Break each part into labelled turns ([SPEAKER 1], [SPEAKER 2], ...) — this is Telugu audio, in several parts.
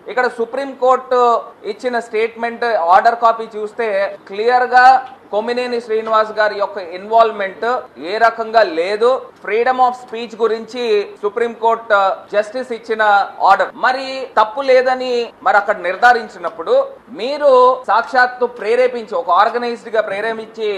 [SPEAKER 1] ఇక్కడ సుప్రీం కోర్టు ఇచ్చిన స్టేట్మెంట్ ఆర్డర్ కాపీ చూస్తే క్లియర్ గా కొమ్మినేని శ్రీనివాస్ గారి యొక్క ఇన్వాల్వ్మెంట్ ఏ రకంగా లేదు. ఫ్రీడమ్ ఆఫ్ స్పీచ్ గురించి సుప్రీం కోర్టు జస్టిస్ ఇచ్చిన ఆర్డర్ మరి తప్పు లేదని మరి అక్కడ నిర్ధారించినప్పుడు మీరు సాక్షాత్తు ప్రేరేపించి ఒక ఆర్గనైజ్డ్ గా ప్రేరేపించి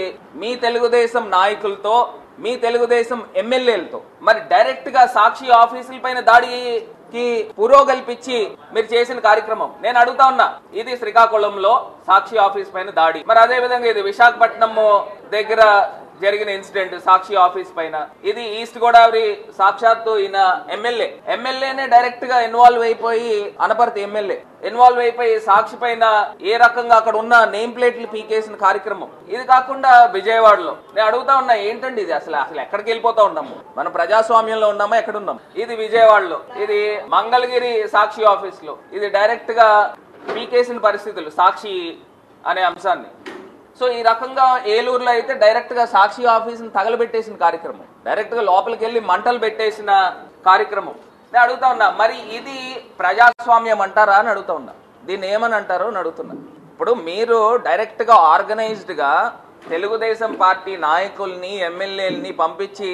[SPEAKER 1] మీ తెలుగుదేశం నాయకులతో మీ తెలుగుదేశం ఎమ్మెల్యేలతో మరి డైరెక్ట్ గా సాక్షి ఆఫీసుల పైన దాడికి పురోగల్పించి మీరు చేసిన కార్యక్రమం నేను అడుగుతా ఉన్నా. ఇది శ్రీకాకుళంలో సాక్షి ఆఫీస్ పైన దాడి, మరి అదే విధంగా ఇది విశాఖపట్నం దగ్గర జరిగిన ఇన్సిడెంట్ సాక్షి ఆఫీస్ పైన, ఇది ఈస్ట్ గోదావరి సాక్షాత్తు ఈయన ఎమ్మెల్యేనే డైరెక్ట్ గా ఇన్వాల్వ్ అయిపోయి అనపర్తి ఎమ్మెల్యే ఇన్వాల్వ్ అయిపోయి సాక్షి పైన ఏ రకంగా అక్కడ ఉన్న నేమ్ ప్లేట్లు పీకేసిన కార్యక్రమం. ఇది కాకుండా విజయవాడలో నేను అడుగుతా ఉన్నా ఏంటండి ఇది అసలు ఎక్కడికి వెళ్ళిపోతా ఉన్నాము, మనం ప్రజాస్వామ్యంలో ఉన్నామా ఎక్కడ ఉన్నాం. ఇది విజయవాడలో, ఇది మంగళగిరి సాక్షి ఆఫీస్ లో ఇది డైరెక్ట్ గా పీకేసిన పరిస్థితులు సాక్షి అనే అంశాన్ని. సో ఈ రకంగా ఏలూరులో అయితే డైరెక్ట్ గా సాక్షి ఆఫీసుని తగలబెట్టేసిన కార్యక్రమం, డైరెక్ట్ గా లోపలికి వెళ్ళి మంటలు పెట్టేసిన కార్యక్రమం. నేను అడుగుతా ఉన్నా మరి ఇది ప్రజాస్వామ్యం అంటారా అని అడుగుతా ఉన్నా, దీన్ని ఏమని అంటారో అని అడుగుతున్నా. ఇప్పుడు మీరు డైరెక్ట్ గా ఆర్గనైజ్డ్ గా తెలుగుదేశం పార్టీ నాయకుల్ని ఎమ్మెల్యేలని పంపించి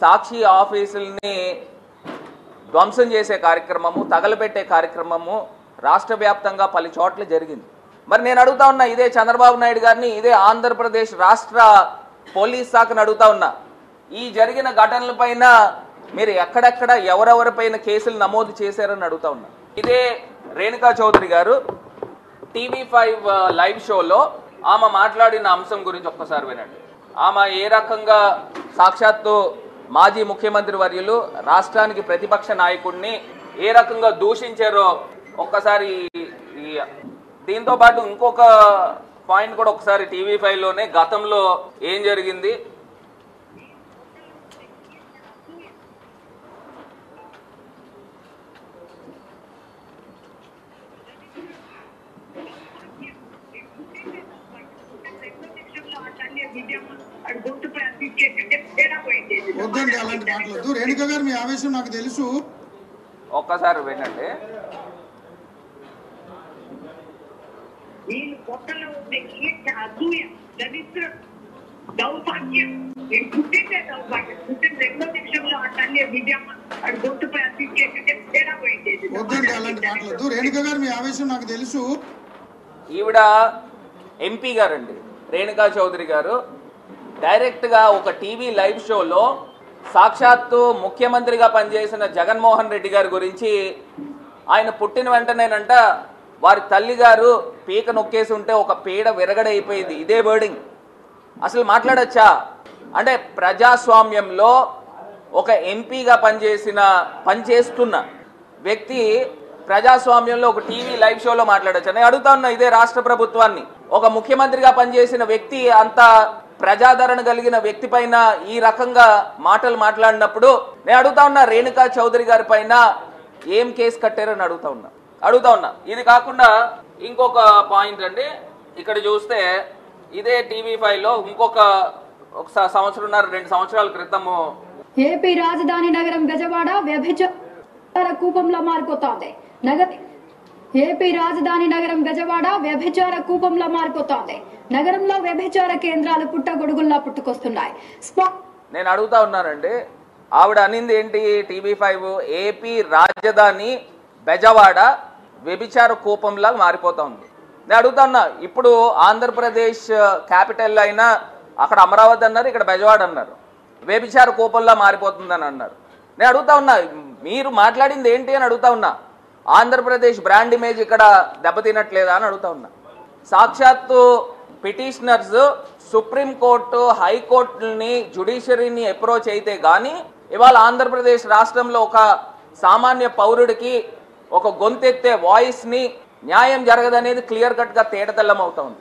[SPEAKER 1] సాక్షి ఆఫీసుల్ని ధ్వంసం చేసే కార్యక్రమము, తగలబెట్టే కార్యక్రమము రాష్ట్ర వ్యాప్తంగా పలు చోట్ల జరిగింది. మరి నేను అడుగుతా ఉన్నా ఇదే చంద్రబాబు నాయుడు గారిని, ఇదే ఆంధ్రప్రదేశ్ రాష్ట్ర పోలీస్ శాఖను అడుగుతా ఉన్నా, ఈ జరిగిన ఘటనల పైన మీరు ఎక్కడెక్కడ ఎవరెవరిపైన కేసులు నమోదు చేశారని అడుగుతా ఉన్నా. ఇదే రేణుకా చౌదరి గారు TV5 లైవ్ షోలో ఆమె మాట్లాడిన అంశం గురించి ఒక్కసారి వినండి. ఆమె ఏ రకంగా సాక్షాత్తు మాజీ ముఖ్యమంత్రి వర్యులు రాష్ట్రానికి ప్రతిపక్ష నాయకుడిని ఏ రకంగా దూషించారో ఒక్కసారి, దీంతో పాటు ఇంకొక పాయింట్ కూడా ఒకసారి TV5లోనే గతంలో ఏం జరిగింది ఒక్కసారి వినండి. ఈవిడ ఎంపీ గారండి రేణుకా చౌదరి గారు డైరెక్ట్ గా ఒక టీవీ లైవ్ షోలో సాక్షాత్తు ముఖ్యమంత్రిగా పనిచేసిన జగన్మోహన్ రెడ్డి గారి గురించి ఆయన పుట్టిన వెంటనేనంట వారి తల్లి గారు పీక నొక్కేసి ఉంటే ఒక పీడ విరగడైపోయింది, ఇదే వర్డింగ్. అసలు మాట్లాడచ్చా అంటే ప్రజాస్వామ్యంలో ఒక ఎంపీగా పనిచేస్తున్న వ్యక్తి ప్రజాస్వామ్యంలో ఒక టీవీ లైవ్ షోలో మాట్లాడచ్చా? నేను అడుగుతా ఉన్నా ఇదే రాష్ట్ర ప్రభుత్వాన్ని, ఒక ముఖ్యమంత్రిగా పనిచేసిన వ్యక్తి, అంత ప్రజాదరణ కలిగిన వ్యక్తి పైన ఈ రకంగా మాటలు మాట్లాడినప్పుడు నేను అడుగుతా ఉన్నా రేణుకా చౌదరి గారి పైన ఏం కేసు కట్టారని అడుగుతా ఉన్నా. ఇది కాకుండా ఇంకొక పాయింట్ అండి, ఇక్కడ చూస్తే ఇదే TV5లో ఇంకొక సంవత్సరంన్నర 2 సంవత్సరాల క్రితము
[SPEAKER 2] ఏపీ రాజధాని నగరం బెజవాడ వ్యభిచార కూపంలో మారిపోతోంది. ఏపీ రాజధాని నగరం బెజవాడ వ్యభిచార కూపంలో మారిపోతోంది. నగరంలో వ్యభిచార కేంద్రాలు పుట్టగొడుగుల్లా పుట్టుకొస్తున్నాయి.
[SPEAKER 1] నేను అడుగుతా ఉన్నానండి, ఆవిడ అనింది ఏంటి? TV5 ఏపీ రాజధాని బెజవాడ వ్యభిచార కూపంలా మారిపోతుంది. నేను అడుగుతా ఉన్నా, ఇప్పుడు ఆంధ్రప్రదేశ్ క్యాపిటల్ అయినా అక్కడ అమరావతి అన్నారు, ఇక్కడ బెజవాడ అన్నారు, వ్యభిచార కూపంలా మారిపోతుందని అన్నారు. నేను అడుగుతా ఉన్నా మీరు మాట్లాడింది ఏంటి అని అడుగుతా ఉన్నా. ఆంధ్రప్రదేశ్ బ్రాండ్ ఇమేజ్ ఇక్కడ దెబ్బతినట్లేదా అని అడుగుతా ఉన్నా. సాక్షాత్తు పిటిషనర్స్ సుప్రీంకోర్టు హైకోర్టుని జ్యుడిషియరీని అప్రోచ్ అయితే గానీ ఇవాళ ఆంధ్రప్రదేశ్ రాష్ట్రంలో ఒక సామాన్య పౌరుడికి ఒక గొంతెత్తే వాయిస్ ని న్యాయం జరగదనేది క్లియర్ కట్ గా తేటతెల్లం అవుతా ఉంది.